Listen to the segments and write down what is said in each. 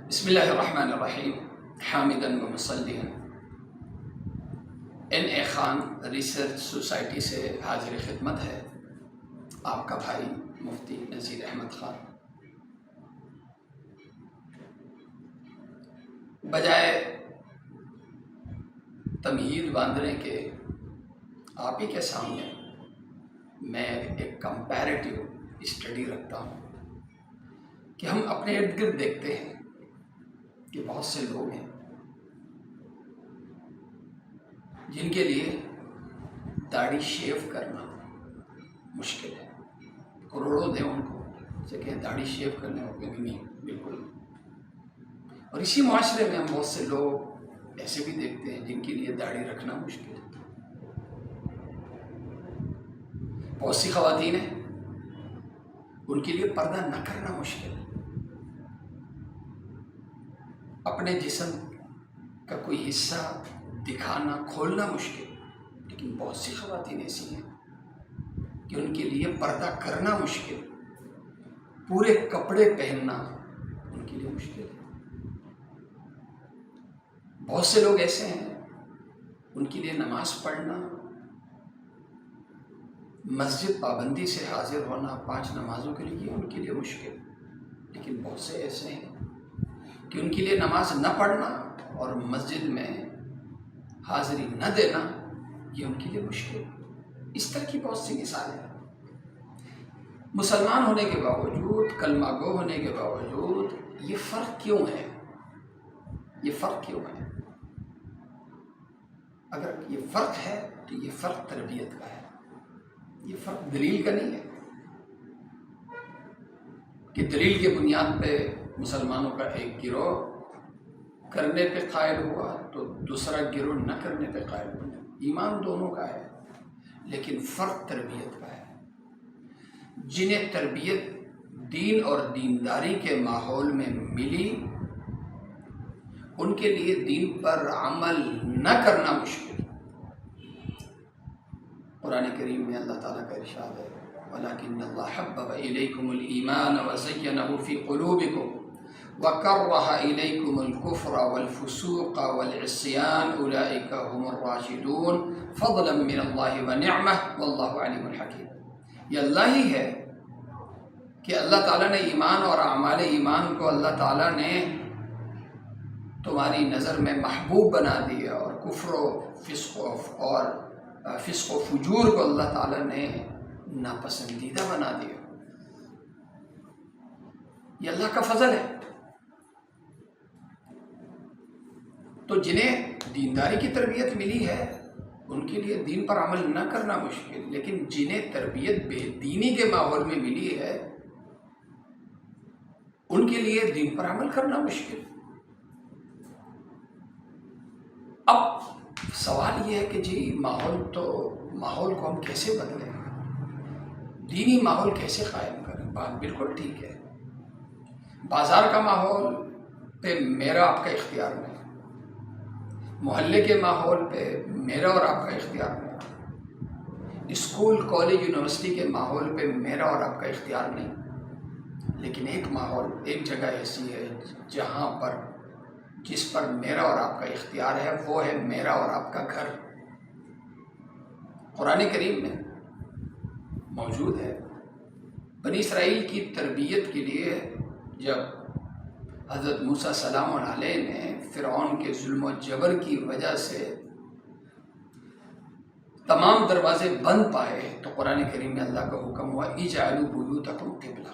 بسم اللہ الرحمن الرحیم حامدا و مصلیًا اے خان ریسرچ سوسائٹی سے حاضر خدمت ہے آپ کا بھائی مفتی نذیر احمد خان۔ بجائے تمہید باندھنے کے آپ ہی کے سامنے میں ایک کمپیریٹیو اسٹڈی رکھتا ہوں کہ ہم اپنے ارد گرد دیکھتے ہیں کہ بہت سے لوگ ہیں جن کے لیے داڑھی شیو کرنا مشکل ہے۔ کروڑوں دیں ان کو سے کہ داڑھی شیو کرنے ہوگے نہیں، بالکل۔ اور اسی معاشرے میں ہم بہت سے لوگ ایسے بھی دیکھتے ہیں جن کے لیے داڑھی رکھنا مشکل ہے۔ بہت سی خواتین ہیں ان کے لیے پردہ نہ کرنا مشکل ہے۔ اپنے جسم کا کوئی حصہ دکھانا کھولنا مشکل، لیکن بہت سی خواتین ایسی ہیں کہ ان کے لیے پردہ کرنا مشکل، پورے کپڑے پہننا ان کے لیے مشکل ہے۔ بہت سے لوگ ایسے ہیں ان کے لیے نماز پڑھنا، مسجد پابندی سے حاضر ہونا 5 نمازوں کے لیے ان کے لیے مشکل، لیکن بہت سے ایسے ہیں کہ ان کے لیے نماز نہ پڑھنا اور مسجد میں حاضری نہ دینا یہ ان کے لیے مشکل۔ اس طرح کی بہت سی مثالیں ہیں۔ مسلمان ہونے کے باوجود، کلمہ گو ہونے کے باوجود یہ فرق کیوں ہے؟ یہ فرق کیوں ہے؟ اگر یہ فرق ہے تو یہ فرق تربیت کا ہے، یہ فرق دلیل کا نہیں ہے کہ دلیل کے بنیاد پہ مسلمانوں کا ایک گروہ کرنے پہ قائل ہوا تو دوسرا گروہ نہ کرنے پہ قائل ہوا۔ ایمان دونوں کا ہے لیکن فرق تربیت کا ہے۔ جنہیں تربیت دین اور دینداری کے ماحول میں ملی ان کے لیے دین پر عمل نہ کرنا مشکل۔ قرآن کریم میں اللہ تعالیٰ کا ارشاد ہے وَلَكِنَّ اللَّهَ حَبَّبَ إِلَيْكُمُ الْإِيمَانَ وَزَيَّنَهُ فِي قُلُوبِكُمْ وَكَرَّهَ إِلَيْكُمُ الْكُفْرَ وَالْفُسُوقَ وَالْعِصْيَانَ أُولَئِكَ هُمُ الرَّاشِدُونَ فَضْلًا مِّنَ اللَّهِ وَنِعْمَةً وَاللَّهُ عَلِيمٌ حَكِيمٌ۔ یہ اللہ ہی ہے کہ اللہ تعالیٰ نے ایمان اور اعمال ایمان کو اللہ تعالیٰ نے تمہاری نظر میں محبوب بنا دیا، اور کفر و فسق و فجور کو اللہ تعالیٰ نے ناپسندیدہ بنا دیا۔ یہ اللہ کا فضل ہے۔ تو جنہیں دینداری کی تربیت ملی ہے ان کے لیے دین پر عمل نہ کرنا مشکل، لیکن جنہیں تربیت بے دینی کے ماحول میں ملی ہے ان کے لیے دین پر عمل کرنا مشکل۔ اب سوال یہ ہے کہ جی ماحول کو ہم کیسے بدلیں، دینی ماحول کیسے قائم کریں؟ بات بالکل ٹھیک ہے، بازار کا ماحول پہ میرا آپ کا اختیار نہیں، محلے کے ماحول پہ میرا اور آپ کا اختیار نہیں، اسکول کالج یونیورسٹی کے ماحول پہ میرا اور آپ کا اختیار نہیں، لیکن ایک ماحول، ایک جگہ ایسی ہے جس پر میرا اور آپ کا اختیار ہے، وہ ہے میرا اور آپ کا گھر۔ قرآن کریم میں موجود ہے۔ بنی اسرائیل کی تربیت کے لیے جب حضرت موسیٰ سلام علیہ نے فرعون کے ظلم و جبر کی وجہ سے تمام دروازے بند پائے تو قرآن کریم میں اللہ کا حکم ہوا اجعلوا بیوتکم قبلہ،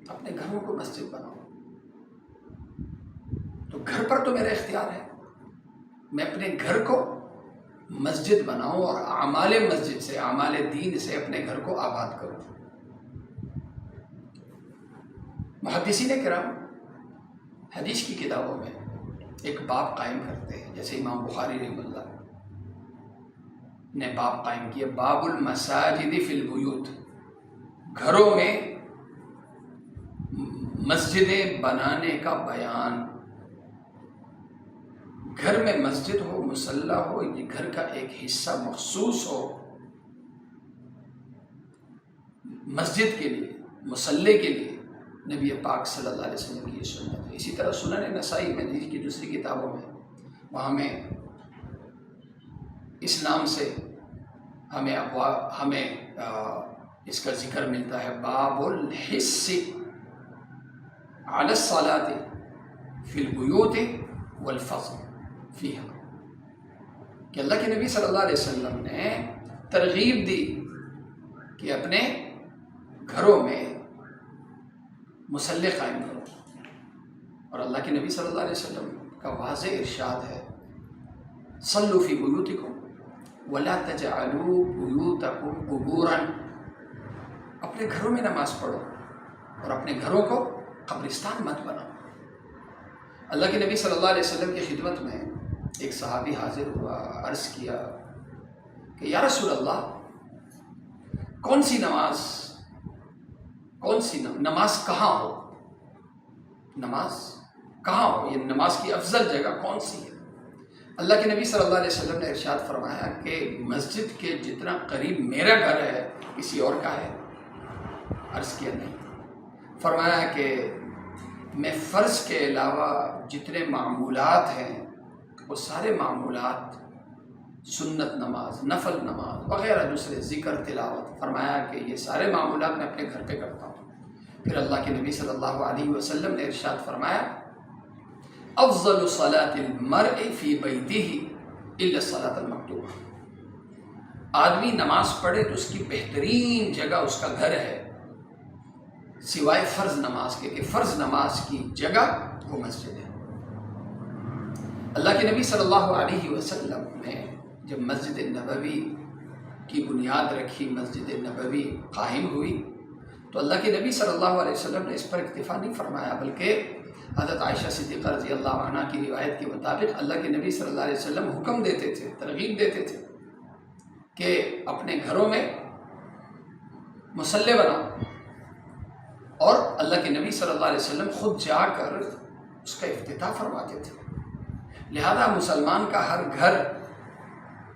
اپنے گھروں کو مسجد بناؤ۔ تو گھر پر تو میرا اختیار ہے، میں اپنے گھر کو مسجد بناؤں اور اعمال مسجد سے، اعمال دین سے اپنے گھر کو آباد کروں۔ محدثین کرام حدیث کی کتابوں میں ایک باب قائم کرتے ہیں، جیسے امام بخاری رحمہ اللہ نے باب قائم کیا باب المساجد فی البیوت، گھروں میں مسجدیں بنانے کا بیان۔ گھر میں مسجد ہو، مصلی ہو، یہ گھر کا ایک حصہ مخصوص ہو مسجد کے لیے، مصلی کے لیے، نبی پاک صلی اللہ علیہ وسلم کی یہ سنت ہے۔ اسی طرح سنن نسائی میں کی دوسری کتابوں میں وہاں میں اسلام سے ہمیں اس کا ذکر ملتا ہے، باب الحث علی الصلاۃ فی البیوت والفضل فیہا، کہ اللہ کے نبی صلی اللہ علیہ وسلم نے ترغیب دی کہ اپنے گھروں میں مصلی قائم کرو، اور اللہ کے نبی صلی اللہ علیہ وسلم کا واضح ارشاد ہے، صلوا فی بیوتکم ولا تجعلوا بیوتکم قبورا، اپنے گھروں میں نماز پڑھو اور اپنے گھروں کو قبرستان مت بناؤ۔ اللہ کے نبی صلی اللہ علیہ وسلم کی خدمت میں ایک صحابی حاضر ہوا، عرض کیا کہ یا رسول اللہ، کون سی نماز کہاں ہو، نماز کہاں ہو، یہ نماز کی افضل جگہ کون سی ہے؟ اللہ کے نبی صلی اللہ علیہ وسلم نے ارشاد فرمایا کہ مسجد کے جتنا قریب میرا گھر ہے کسی اور کا ہے؟ عرض کیا نہیں۔ فرمایا کہ میں فرض کے علاوہ جتنے معمولات ہیں وہ سارے معمولات، سنت نماز، نفل نماز وغیرہ دوسرے ذکر تلاوت، فرمایا کہ یہ سارے معمولات میں اپنے گھر پہ کرتا ہوں۔ پھر اللہ کے نبی صلی اللہ علیہ وسلم نے ارشاد فرمایا، افضل صلاۃ المرء فی بیتہ الا الصلاۃ المکتوبہ، آدمی نماز پڑھے تو اس کی بہترین جگہ اس کا گھر ہے سوائے فرض نماز کے، کہ فرض نماز کی جگہ وہ مسجد ہے۔ اللہ کے نبی صلی اللہ علیہ وسلم نے جب مسجد نبوی کی بنیاد رکھی، مسجد نبوی قائم ہوئی، تو اللہ کے نبی صلی اللہ علیہ وسلم نے اس پر اکتفا نہیں فرمایا، بلکہ حضرت عائشہ صدیقہ رضی اللہ عنہ کی روایت کے مطابق اللہ کے نبی صلی اللہ علیہ وسلم حکم دیتے تھے، ترغیب دیتے تھے کہ اپنے گھروں میں مصلی بناؤ، اور اللہ کے نبی صلی اللہ علیہ وسلم خود جا کر اس کا افتتاح فرماتے تھے۔ لہذا مسلمان کا ہر گھر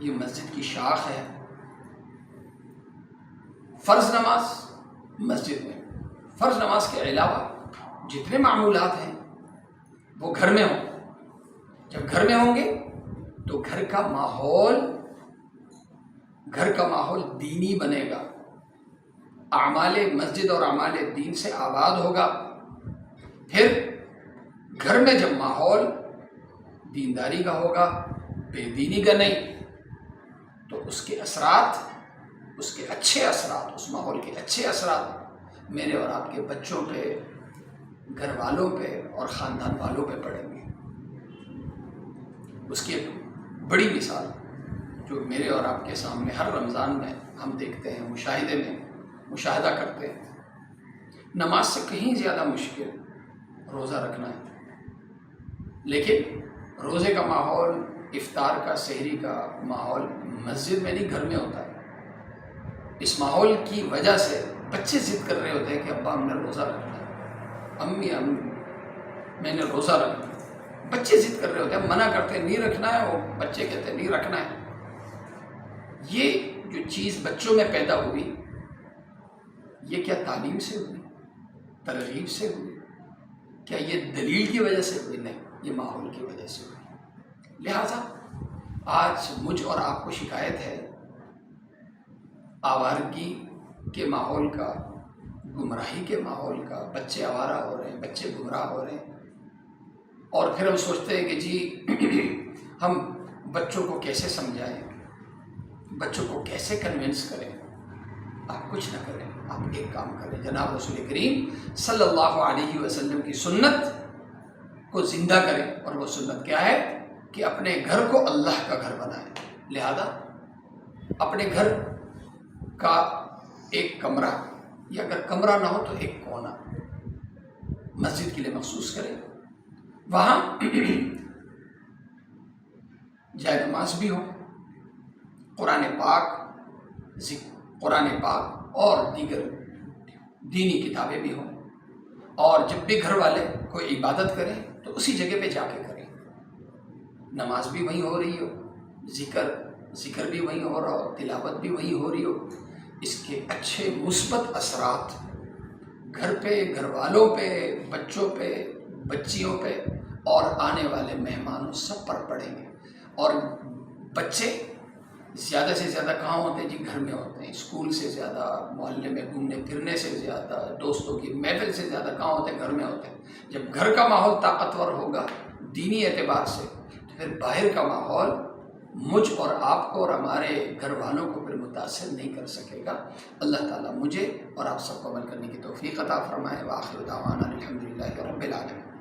یہ مسجد کی شاخ ہے۔ فرض نماز مسجد میں، فرض نماز کے علاوہ جتنے معمولات ہیں وہ گھر میں ہوں۔ جب گھر میں ہوں گے تو گھر کا ماحول دینی بنے گا، اعمال مسجد اور اعمال دین سے آباد ہوگا۔ پھر گھر میں جب ماحول دینداری کا ہوگا، بے دینی کا نہیں، تو اس کے اثرات، اس کے اچھے اثرات، اس ماحول کے اچھے اثرات میرے اور آپ کے بچوں پہ، گھر والوں پہ اور خاندان والوں پہ پڑیں گے۔ اس کی ایک بڑی مثال جو میرے اور آپ کے سامنے ہر رمضان میں ہم دیکھتے ہیں، مشاہدہ کرتے ہیں، نماز سے کہیں زیادہ مشکل روزہ رکھنا ہے، لیکن روزے کا ماحول، افطار کا، سحری کا ماحول مسجد میں نہیں، گھر میں ہوتا ہے۔ اس ماحول کی وجہ سے بچے ضد کر رہے ہوتے ہیں کہ ابا ہم نے روزہ رکھنا ہے، امی میں نے روزہ رکھنا ہے۔ بچے ضد کر رہے ہوتے ہیں، منع کرتے ہیں نہیں رکھنا ہے، وہ بچے کہتے ہیں نہیں رکھنا ہے۔ یہ جو چیز بچوں میں پیدا ہوئی، یہ کیا تعلیم سے ہوئی، ترغیب سے ہوئی؟ کیا یہ دلیل کی وجہ سے ہوئی؟ نہیں، یہ ماحول کی وجہ سے ہوئی۔ لہٰذا آج مجھ اور آپ کو شکایت ہے آوارگی کے ماحول کا، گمراہی کے ماحول کا، بچے آوارہ ہو رہے ہیں، بچے گمراہ ہو رہے ہیں، اور پھر ہم سوچتے ہیں کہ جی ہم بچوں کو کیسے سمجھائیں، بچوں کو کیسے کنونس کریں۔ آپ کچھ نہ کریں، آپ ایک کام کریں، جناب رسول کریم صلی اللہ علیہ وسلم کی سنت کو زندہ کریں، اور وہ سنت کیا ہے کہ اپنے گھر کو اللہ کا گھر بنائیں۔ لہذا اپنے گھر کا ایک کمرہ، یا اگر کمرہ نہ ہو تو ایک کونا مسجد کے لیے مخصوص کریں، وہاں جائے نماز بھی ہو، قرآن پاک اور دیگر دینی کتابیں بھی ہوں، اور جب بھی گھر والے کوئی عبادت کریں تو اسی جگہ پہ جا کے کریں، نماز بھی وہیں ہو رہی ہو، ذکر بھی وہیں ہو رہا ہو، تلاوت بھی وہیں ہو رہی ہو۔ اس کے اچھے مثبت اثرات گھر پہ، گھر والوں پہ، بچوں پہ، بچیوں پہ اور آنے والے مہمانوں سب پر پڑیں گے۔ اور بچے زیادہ سے زیادہ کہاں ہوتے ہیں؟ جی گھر میں ہوتے ہیں۔ اسکول سے زیادہ، محلے میں گھومنے پھرنے سے زیادہ، دوستوں کی محفل سے زیادہ کہاں ہوتے ہیں؟ گھر میں ہوتے ہیں۔ جب گھر کا ماحول طاقتور ہوگا دینی اعتبار سے، تو پھر باہر کا ماحول مجھ اور آپ کو اور ہمارے گھر والوں کو پھر متاثر نہیں کر سکے گا۔ اللہ تعالیٰ مجھے اور آپ سب کو عمل کرنے کی توفیق عطا فرمائے۔ وآخر دعوانا الحمدللہ رب العالمین۔